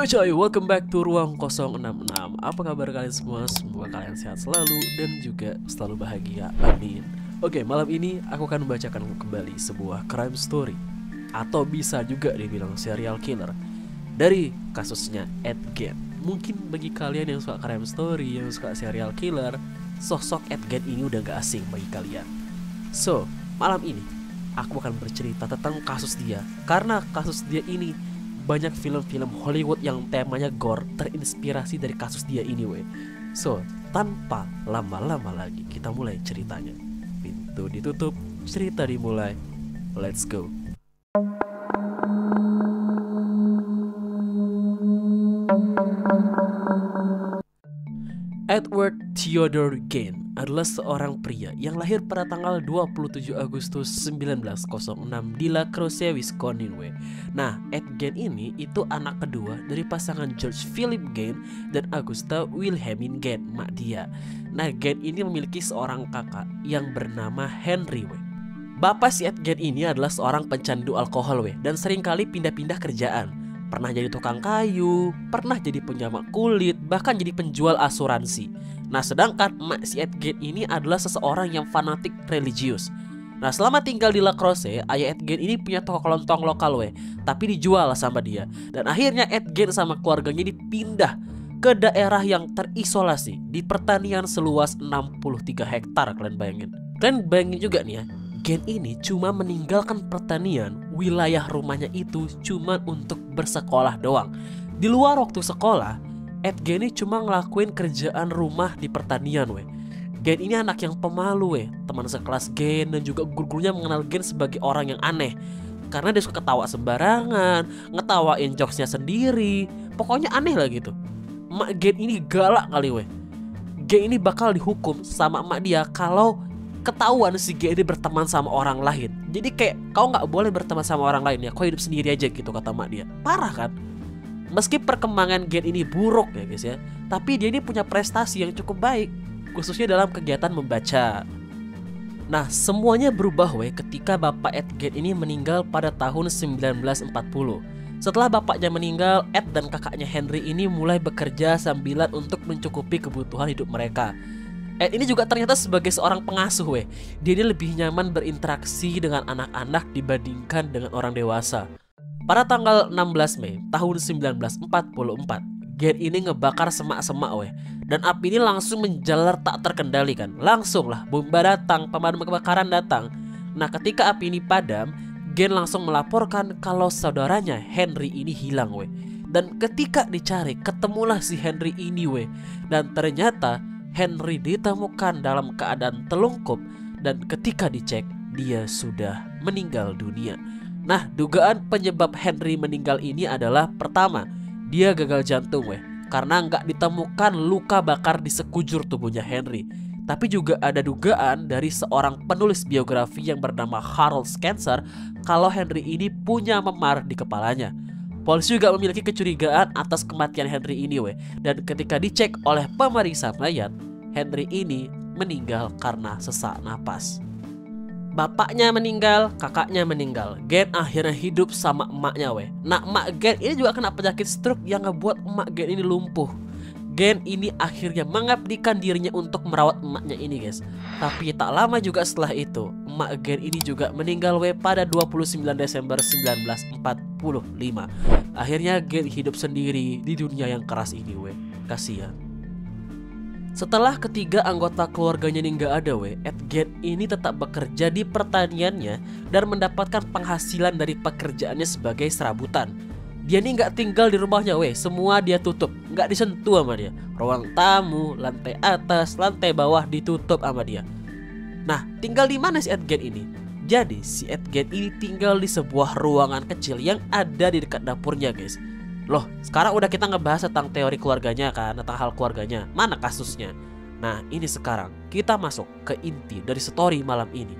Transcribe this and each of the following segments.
Yo coy, welcome back to Ruang 066. Apa kabar kalian semua? Semoga kalian sehat selalu dan juga selalu bahagia. Amin. Oke, malam ini aku akan membacakan kembali sebuah crime story, atau bisa juga dibilang serial killer, dari kasusnya Ed Gein. Mungkin bagi kalian yang suka crime story, yang suka serial killer, sosok Ed Gein ini udah gak asing bagi kalian. So, malam ini aku akan bercerita tentang kasus dia, karena kasus dia ini banyak film-film Hollywood yang temanya gore terinspirasi dari kasus dia ini weh. So, tanpa lama-lama lagi kita mulai ceritanya. Pintu ditutup, cerita dimulai. Let's go. Edward Theodore Gein adalah seorang pria yang lahir pada tanggal 27 Agustus 1906 di La Crosse, Wisconsin. Nah, Ed Gein ini itu anak kedua dari pasangan George Philip Gein dan Augusta Wilhelmine Gein, mak dia. Nah, Gein ini memiliki seorang kakak yang bernama Henry. Bapak si Ed Gein ini adalah seorang pencandu alkohol dan seringkali pindah-pindah kerjaan. Pernah jadi tukang kayu, pernah jadi penyamak kulit, bahkan jadi penjual asuransi. Nah, sedangkan emak si Ed Gein ini adalah seseorang yang fanatik religius. Nah, selama tinggal di La Crosse, ayah Ed Gein ini punya toko kelontong lokal tapi dijual sama dia. Dan akhirnya Ed Gein sama keluarganya dipindah ke daerah yang terisolasi di pertanian seluas 63 hektar. Kalian bayangin juga nih ya, Gein ini cuma meninggalkan pertanian, wilayah rumahnya itu cuma untuk bersekolah doang. Di luar waktu sekolah, Ed Gein ini cuma ngelakuin kerjaan rumah di pertanian. Gein ini anak yang pemalu. Teman sekelas Gein dan juga guru-gurunya mengenal Gein sebagai orang yang aneh, karena dia suka ketawa sembarangan, ngetawain jokesnya sendiri. Pokoknya aneh lah gitu. Emak Gein ini galak kali. Gein ini bakal dihukum sama emak dia kalau ketahuan si Gein ini berteman sama orang lain. Jadi kayak, kau gak boleh berteman sama orang lain ya, kau hidup sendiri aja gitu, kata mak dia. Parah kan? Meski perkembangan Gein ini buruk ya guys ya, tapi dia ini punya prestasi yang cukup baik, khususnya dalam kegiatan membaca. Nah, semuanya berubah ketika bapak Ed Gein ini meninggal pada tahun 1940. Setelah bapaknya meninggal, Ed dan kakaknya Henry ini mulai bekerja sambilan untuk mencukupi kebutuhan hidup mereka. Ed ini juga ternyata sebagai seorang pengasuh. Dia ini lebih nyaman berinteraksi dengan anak-anak dibandingkan dengan orang dewasa. Pada tanggal 16 Mei tahun 1944, Gein ini ngebakar semak-semak dan api ini langsung menjalar tak terkendali kan. Langsung lah bomba datang, pemadam kebakaran datang. Nah, ketika api ini padam, Gein langsung melaporkan kalau saudaranya Henry ini hilang. Dan ketika dicari, ketemulah si Henry ini. Dan ternyata Henry ditemukan dalam keadaan telungkup, dan ketika dicek dia sudah meninggal dunia. Nah, dugaan penyebab Henry meninggal ini adalah pertama, dia gagal jantung karena nggak ditemukan luka bakar di sekujur tubuhnya Henry. Tapi juga ada dugaan dari seorang penulis biografi yang bernama Harold Spencer kalau Henry ini punya memar di kepalanya. Polisi juga memiliki kecurigaan atas kematian Henry ini dan ketika dicek oleh pemeriksa mayat, Henry ini meninggal karena sesak napas. Bapaknya meninggal, kakaknya meninggal. Gein akhirnya hidup sama emaknya Nah, emak Gein ini juga kena penyakit stroke yang ngebuat emak Gein ini lumpuh. Gein ini akhirnya mengabdikan dirinya untuk merawat emaknya ini guys. Tapi tak lama juga setelah itu, emak Gein ini juga meninggal pada 29 Desember 1945. Akhirnya Gein hidup sendiri di dunia yang keras ini Kasihan. Setelah ketiga anggota keluarganya ini gak ada Ed Gein ini tetap bekerja di pertaniannya dan mendapatkan penghasilan dari pekerjaannya sebagai serabutan. Dia ini gak tinggal di rumahnya semua dia tutup, gak disentuh sama dia. Ruang tamu, lantai atas, lantai bawah ditutup sama dia. Nah, tinggal di mana si Ed Gein ini? Jadi si Ed Gein ini tinggal di sebuah ruangan kecil yang ada di dekat dapurnya guys. Loh, sekarang udah kita ngebahas tentang teori keluarganya kan, tentang hal keluarganya. Mana kasusnya? Nah, ini sekarang kita masuk ke inti dari story malam ini.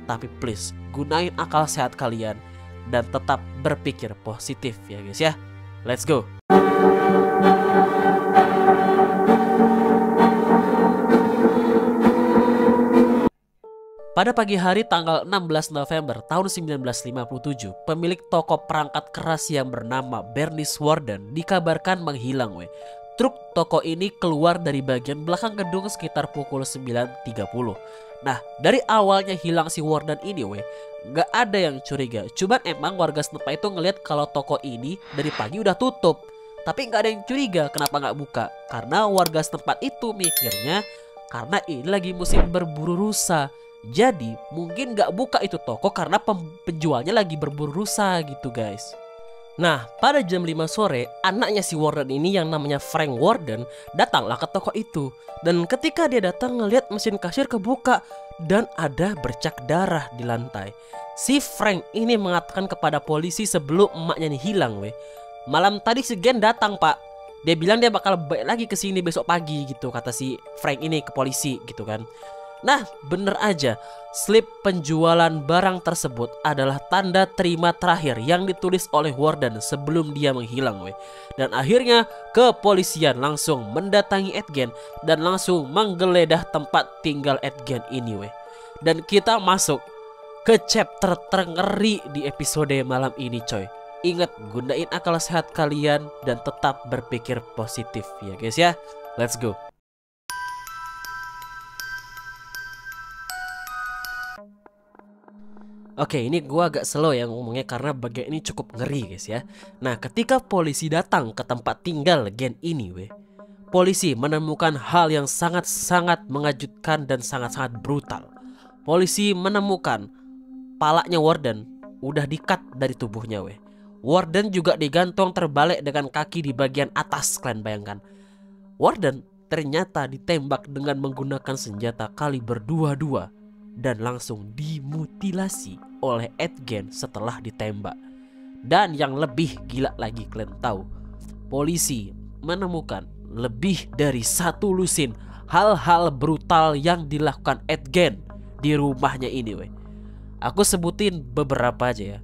Tapi please, gunain akal sehat kalian dan tetap berpikir positif ya guys ya. Let's go. Pada pagi hari tanggal 16 November tahun 1957, pemilik toko perangkat keras yang bernama Bernice Warden dikabarkan menghilang. Truk toko ini keluar dari bagian belakang gedung sekitar pukul 9.30. Nah, dari awalnya hilang si Warden ini nggak ada yang curiga. Cuman emang warga setempat itu ngelihat kalau toko ini dari pagi udah tutup. Tapi nggak ada yang curiga kenapa nggak buka. Karena warga setempat itu mikirnya karena ini lagi musim berburu rusa. Jadi mungkin gak buka itu toko karena penjualnya lagi berburu rusa gitu guys. Nah, pada jam 5 sore, anaknya si Warden ini yang namanya Frank Warden datanglah ke toko itu. Dan ketika dia datang ngelihat mesin kasir kebuka dan ada bercak darah di lantai. Si Frank ini mengatakan kepada polisi sebelum emaknya nih hilang. Malam tadi si Gen datang pak. Dia bilang dia bakal balik lagi ke sini besok pagi gitu, kata si Frank ini ke polisi gitu kan. Nah, bener aja, slip penjualan barang tersebut adalah tanda terima terakhir yang ditulis oleh Warden sebelum dia menghilang. Dan akhirnya kepolisian langsung mendatangi Edgen dan langsung menggeledah tempat tinggal Edgen ini. Dan kita masuk ke chapter terngeri di episode malam ini coy. Ingat, gunain akal sehat kalian dan tetap berpikir positif ya guys ya. Let's go. Oke, ini gua agak slow ya ngomongnya karena bagian ini cukup ngeri guys ya. Nah, ketika polisi datang ke tempat tinggal Gen ini polisi menemukan hal yang sangat-sangat mengejutkan dan sangat-sangat brutal. Polisi menemukan palanya Warden udah di-cut dari tubuhnya Warden juga digantung terbalik dengan kaki di bagian atas, kalian bayangkan. Warden ternyata ditembak dengan menggunakan senjata kaliber 22 dan langsung dimutilasi oleh Edgen setelah ditembak. Dan yang lebih gila lagi kalian tahu, polisi menemukan lebih dari 1 lusin hal-hal brutal yang dilakukan Edgen di rumahnya ini Aku sebutin beberapa aja ya.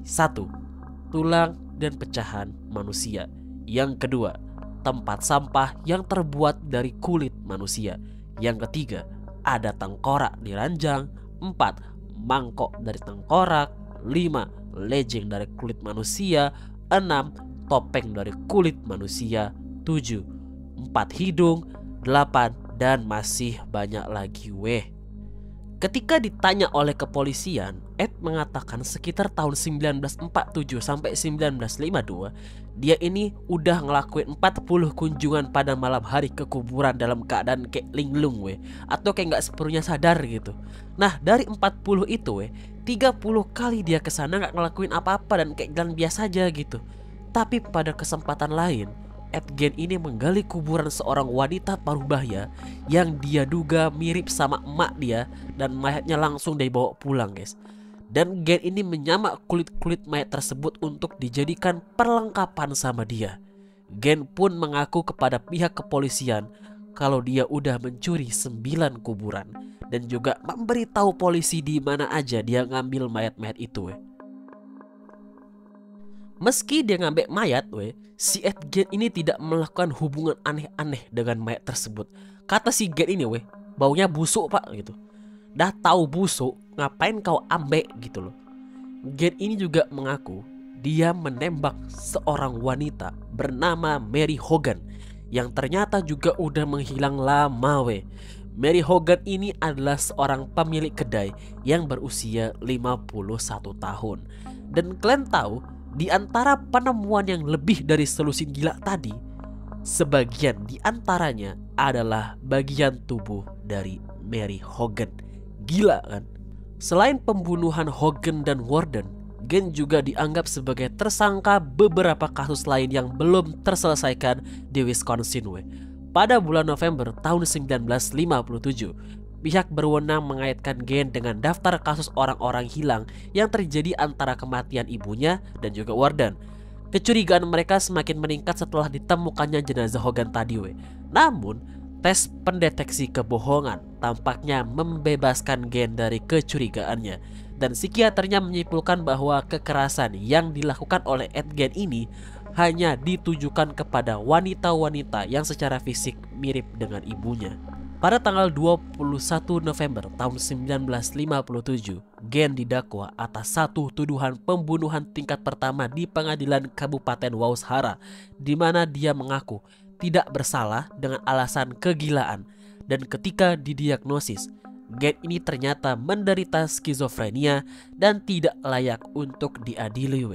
1. Tulang dan pecahan manusia. Yang kedua, tempat sampah yang terbuat dari kulit manusia. Yang ketiga, ada tengkorak di ranjang. 4. Mangkok dari tengkorak. 5. Lejeng dari kulit manusia. 6. Topeng dari kulit manusia. 7. 4 hidung. 8. Dan masih banyak lagi Ketika ditanya oleh kepolisian, Ed mengatakan sekitar tahun 1947 sampai 1952 dia ini udah ngelakuin 40 kunjungan pada malam hari ke kuburan dalam keadaan kayak linglung atau kayak gak sepenuhnya sadar gitu. Nah, dari 40 itu 30 kali dia kesana gak ngelakuin apa-apa dan kayak jalan biasa aja gitu. Tapi pada kesempatan lain, Edgen ini menggali kuburan seorang wanita parubaya yang dia duga mirip sama emak dia dan mayatnya langsung dibawa pulang guys. Dan Gen ini menyamak kulit-kulit mayat tersebut untuk dijadikan perlengkapan sama dia. Gen pun mengaku kepada pihak kepolisian kalau dia udah mencuri 9 kuburan dan juga memberitahu polisi di mana aja dia ngambil mayat-mayat itu Meski dia ngambil mayat si Edgen ini tidak melakukan hubungan aneh-aneh dengan mayat tersebut. Kata si Gen ini baunya busuk pak gitu. Dah tahu busuk, ngapain kau ambek gitu loh. Gen ini juga mengaku dia menembak seorang wanita bernama Mary Hogan yang ternyata juga udah menghilang lama Mary Hogan ini adalah seorang pemilik kedai yang berusia 51 tahun. Dan kalian tahu, di antara penemuan yang lebih dari selusin gila tadi, sebagian di antaranya adalah bagian tubuh dari Mary Hogan. Gila kan? Selain pembunuhan Hogan dan Warden, Gen juga dianggap sebagai tersangka beberapa kasus lain yang belum terselesaikan di Wisconsin Pada bulan November tahun 1957, pihak berwenang mengaitkan Gen dengan daftar kasus orang-orang hilang yang terjadi antara kematian ibunya dan juga Warden. Kecurigaan mereka semakin meningkat setelah ditemukannya jenazah Hogan tadi Namun, tes pendeteksi kebohongan tampaknya membebaskan Gen dari kecurigaannya. Dan psikiaternya menyimpulkan bahwa kekerasan yang dilakukan oleh Edgen ini hanya ditujukan kepada wanita-wanita yang secara fisik mirip dengan ibunya. Pada tanggal 21 November tahun 1957, Gen didakwa atas satu tuduhan pembunuhan tingkat pertama di pengadilan Kabupaten Waus-Hara, di mana dia mengaku tidak bersalah dengan alasan kegilaan. Dan ketika didiagnosis, Gen ini ternyata menderita skizofrenia dan tidak layak untuk diadili.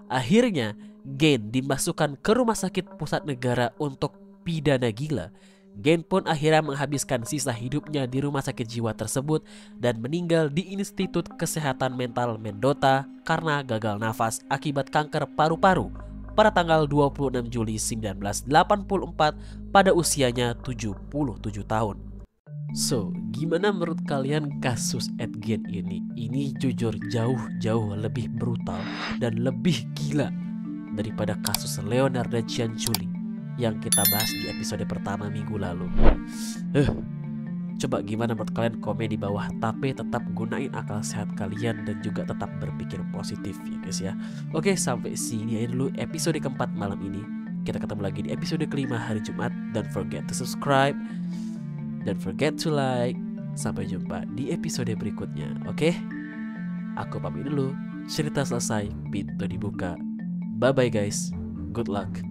Akhirnya, Gen dimasukkan ke Rumah Sakit Pusat Negara untuk pidana gila. Gen pun akhirnya menghabiskan sisa hidupnya di rumah sakit jiwa tersebut dan meninggal di Institut Kesehatan Mental Mendota karena gagal nafas akibat kanker paru-paru pada tanggal 26 Juli 1984 pada usianya 77 tahun. So, gimana menurut kalian kasus Ed Gein ini? Ini jujur jauh lebih brutal dan lebih gila daripada kasus Leonardo Cianciulli yang kita bahas di episode pertama minggu lalu. Coba gimana menurut kalian, komen di bawah. Tapi tetap gunain akal sehat kalian dan juga tetap berpikir positif ya guys ya. Oke, sampai sini aja dulu episode keempat malam ini. Kita ketemu lagi di episode kelima hari Jumat. Don't forget to subscribe, don't forget to like. Sampai jumpa di episode berikutnya. Oke, aku pamit dulu. Cerita selesai, pintu dibuka. Bye bye guys, good luck.